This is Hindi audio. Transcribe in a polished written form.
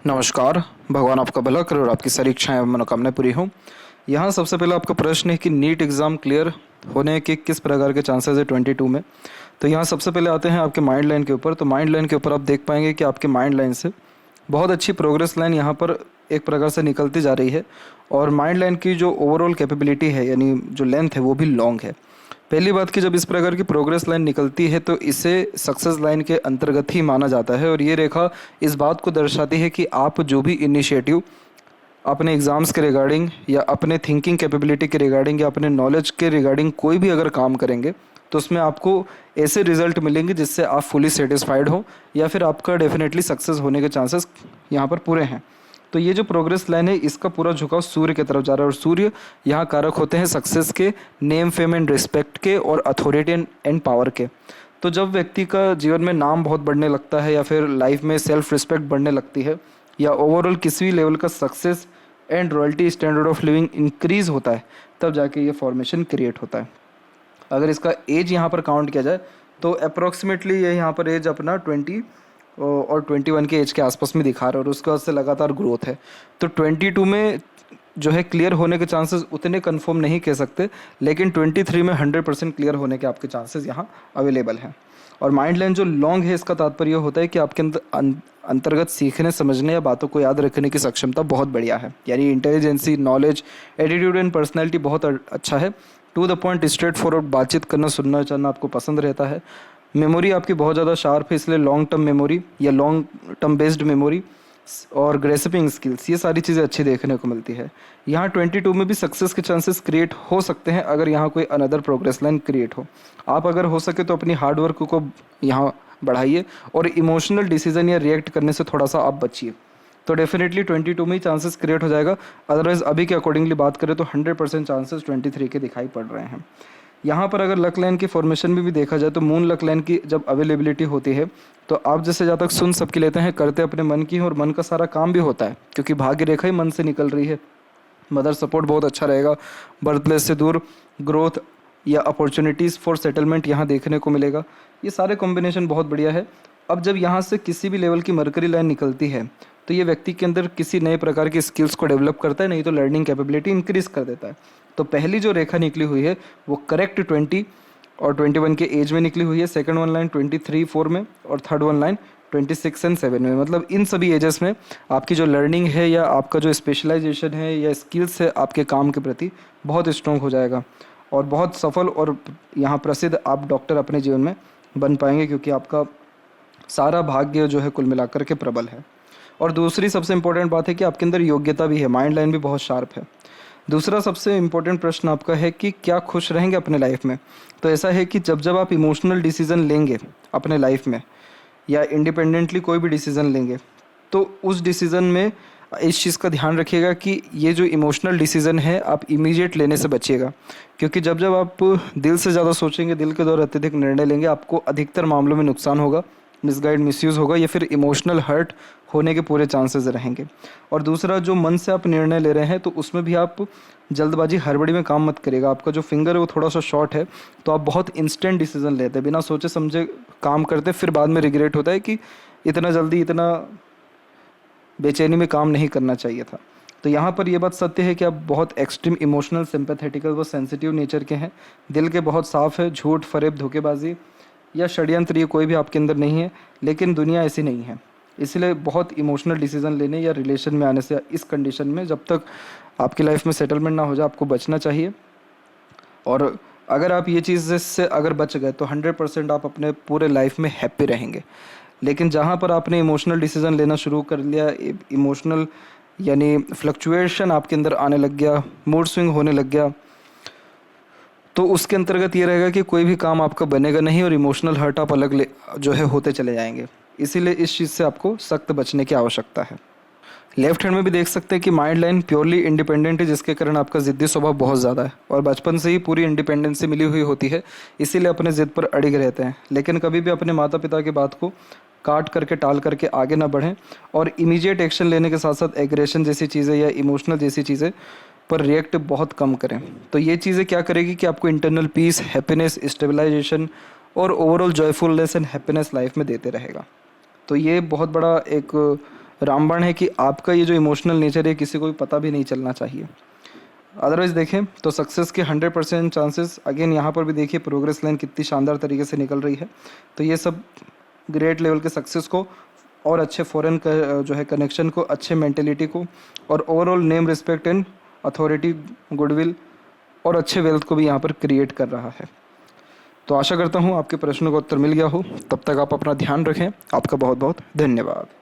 नमस्कार। भगवान आपका भला करे और आपकी सारी इच्छाएं एवं मनोकामनाएं पूरी हों। यहाँ सबसे पहले आपका प्रश्न है कि नीट एग्ज़ाम क्लियर होने के किस प्रकार के चांसेस है 22 में। तो यहाँ सबसे पहले आते हैं आपके माइंड लाइन के ऊपर। तो माइंड लाइन के ऊपर आप देख पाएंगे कि आपके माइंड लाइन से बहुत अच्छी प्रोग्रेस लाइन यहाँ पर एक प्रकार से निकलती जा रही है। और माइंड लाइन की जो ओवरऑल कैपेबिलिटी है यानी जो लेंथ है वो भी लॉन्ग है। पहली बात कि जब इस प्रकार की प्रोग्रेस लाइन निकलती है तो इसे सक्सेस लाइन के अंतर्गत ही माना जाता है। और ये रेखा इस बात को दर्शाती है कि आप जो भी इनिशिएटिव अपने एग्ज़ाम्स के रिगार्डिंग या अपने थिंकिंग कैपेबिलिटी के रिगार्डिंग या अपने नॉलेज के रिगार्डिंग कोई भी अगर काम करेंगे तो उसमें आपको ऐसे रिजल्ट मिलेंगे जिससे आप फुली सेटिस्फाइड हो या फिर आपका डेफिनेटली सक्सेस होने के चांसेस यहाँ पर पूरे हैं। तो ये जो प्रोग्रेस लाइन है इसका पूरा झुकाव सूर्य की तरफ जा रहा है और सूर्य यहाँ कारक होते हैं सक्सेस के, नेम फेम एंड रिस्पेक्ट के और अथॉरिटी एंड पावर के। तो जब व्यक्ति का जीवन में नाम बहुत बढ़ने लगता है या फिर लाइफ में सेल्फ रिस्पेक्ट बढ़ने लगती है या ओवरऑल किसी भी लेवल का success and royalty standard of living increase होता है तब जाके ये फॉर्मेशन क्रिएट होता है। अगर इसका एज यहाँ पर काउंट किया जाए तो अप्रॉक्सीमेटली ये यहाँ पर एज अपना 20 और 21 के एज के आसपास में दिखा रहा है और उसके बाद से लगातार ग्रोथ है। तो 22 में जो है क्लियर होने के चांसेस उतने कंफर्म नहीं कह सकते, लेकिन 23 में 100% क्लियर होने के आपके चांसेस यहाँ अवेलेबल हैं। और माइंड लाइन जो लॉन्ग है इसका तात्पर्य होता है कि आपके अंदर अंतर्गत सीखने, समझने या बातों को याद रखने की सक्षमता बहुत बढ़िया है, यानी intelligency, knowledge, attitude and personality बहुत अच्छा है। To the point, straight forward बातचीत करना, सुनना चाहना आपको पसंद रहता है। मेमोरी आपकी बहुत ज़्यादा शार्प है, इसलिए लॉन्ग टर्म मेमोरी या लॉन्ग टर्म बेस्ड मेमोरी और ग्रेस्पिंग स्किल्स ये सारी चीज़ें अच्छी देखने को मिलती है। यहाँ 22 में भी सक्सेस के चांसेस क्रिएट हो सकते हैं अगर यहाँ कोई अनदर प्रोग्रेस लाइन क्रिएट हो। आप अगर हो सके तो अपनी हार्डवर्क को यहाँ बढ़ाइए और इमोशनल डिसीजन या रिएक्ट करने से थोड़ा सा आप बचिए, तो डेफिनेटली 22 में ही चांसेस क्रिएट हो जाएगा। अदरवाइज अभी के अकॉर्डिंगली बात करें तो 100% चांसेस 23 के दिखाई पड़ रहे हैं। यहाँ पर अगर लक लाइन की फॉर्मेशन में भी देखा जाए तो मून लक लाइन की जब अवेलेबिलिटी होती है तो आप जैसे जहाँ तक सुन सबकी लेते हैं, करते अपने मन की और मन का सारा काम भी होता है क्योंकि भाग्य रेखा ही मन से निकल रही है। मदर सपोर्ट बहुत अच्छा रहेगा, बर्थ प्लेस से दूर ग्रोथ या अपॉर्चुनिटीज़ फॉर सेटलमेंट यहाँ देखने को मिलेगा। ये सारे कॉम्बिनेशन बहुत बढ़िया है। अब जब यहाँ से किसी भी लेवल की मरकरी लाइन निकलती है तो ये व्यक्ति के अंदर किसी नए प्रकार की स्किल्स को डेवलप करता है, नहीं तो लर्निंग कैपेबिलिटी इंक्रीज कर देता है। तो पहली जो रेखा निकली हुई है वो करेक्ट 20 और 21 के एज में निकली हुई है, सेकंड वन लाइन 23-4 में और थर्ड वन लाइन 26 एंड 7 में। मतलब इन सभी एजेस में आपकी जो लर्निंग है या आपका जो स्पेशलाइजेशन है या स्किल्स है आपके काम के प्रति बहुत स्ट्रॉन्ग हो जाएगा और बहुत सफल और यहाँ प्रसिद्ध आप डॉक्टर अपने जीवन में बन पाएंगे क्योंकि आपका सारा भाग्य जो है कुल मिलाकर के प्रबल है। और दूसरी सबसे इंपॉर्टेंट बात है कि आपके अंदर योग्यता भी है, माइंड लाइन भी बहुत शार्प है। दूसरा सबसे इम्पोर्टेंट प्रश्न आपका है कि क्या खुश रहेंगे अपने लाइफ में। तो ऐसा है कि जब जब आप इमोशनल डिसीज़न लेंगे अपने लाइफ में या इंडिपेंडेंटली कोई भी डिसीज़न लेंगे तो उस डिसीज़न में इस चीज़ का ध्यान रखिएगा कि ये जो इमोशनल डिसीज़न है आप इमीडिएट लेने से बचिएगा, क्योंकि जब जब आप दिल से ज़्यादा सोचेंगे, दिल के द्वारा अत्यधिक निर्णय लेंगे, आपको अधिकतर मामलों में नुकसान होगा, मिसगाइड, मिसयूज़ होगा या फिर इमोशनल हर्ट होने के पूरे चांसेस रहेंगे। और दूसरा, जो मन से आप निर्णय ले रहे हैं तो उसमें भी आप जल्दबाजी, हड़बड़ी में काम मत करिएगा। आपका जो फिंगर है वो थोड़ा सा शॉर्ट है तो आप बहुत इंस्टेंट डिसीजन लेते हैं, बिना सोचे समझे काम करते, फिर बाद में रिग्रेट होता है कि इतना जल्दी, इतना बेचैनी में काम नहीं करना चाहिए था। तो यहाँ पर ये बात सत्य है कि आप बहुत एक्सट्रीम इमोशनल, सिंपैथेटिकल व सेंसिटिव नेचर के हैं, दिल के बहुत साफ़ है, झूठ, फरेब, धोखेबाजी या षड्यंत्र ये कोई भी आपके अंदर नहीं है। लेकिन दुनिया ऐसी नहीं है, इसलिए बहुत इमोशनल डिसीजन लेने या रिलेशन में आने से इस कंडीशन में जब तक आपकी लाइफ में सेटलमेंट ना हो जाए आपको बचना चाहिए। और अगर आप ये चीज़ से अगर बच गए तो 100% आप अपने पूरे लाइफ में हैप्पी रहेंगे। लेकिन जहाँ पर आपने इमोशनल डिसीजन लेना शुरू कर लिया, इमोशनल यानी फ्लक्चुएशन आपके अंदर आने लग गया, मूड स्विंग होने लग गया, तो उसके अंतर्गत ये रहेगा कि कोई भी काम आपका बनेगा नहीं और इमोशनल हर्ट आप अलग जो है होते चले जाएंगे। इसीलिए इस चीज़ से आपको सख्त बचने की आवश्यकता है। लेफ्ट हैंड में भी देख सकते हैं कि माइंड लाइन प्योरली इंडिपेंडेंट है, जिसके कारण आपका ज़िद्दी स्वभाव बहुत ज़्यादा है और बचपन से ही पूरी इंडिपेंडेंसी मिली हुई होती है, इसीलिए अपने ज़िद पर अड़िग रहते हैं। लेकिन कभी भी अपने माता पिता की बात को काट करके, टाल करके आगे ना बढ़ें और इमीडिएट एक्शन लेने के साथ साथ एग्रेशन जैसी चीज़ें या इमोशनल जैसी चीज़ें पर रिएक्ट बहुत कम करें। तो ये चीज़ें क्या करेगी कि आपको इंटरनल पीस, हैप्पीनेस, स्टेबलाइजेशन और overall joyfulness and happiness life में देते रहेगा। तो ये बहुत बड़ा एक रामबाण है कि आपका ये जो इमोशनल नेचर है किसी को भी पता भी नहीं चलना चाहिए। अदरवाइज देखें तो सक्सेस के 100% चांसेस, अगेन यहाँ पर भी देखिए प्रोग्रेस लाइन कितनी शानदार तरीके से निकल रही है। तो ये सब ग्रेट लेवल के सक्सेस को और अच्छे फॉरेन का जो है कनेक्शन को, अच्छे मेंटेलिटी को, और overall name, respect and authority, goodwill और अच्छे वेल्थ को भी यहाँ पर क्रिएट कर रहा है। तो आशा करता हूँ आपके प्रश्नों का उत्तर मिल गया हो। तब तक आप अपना ध्यान रखें। आपका बहुत बहुत धन्यवाद।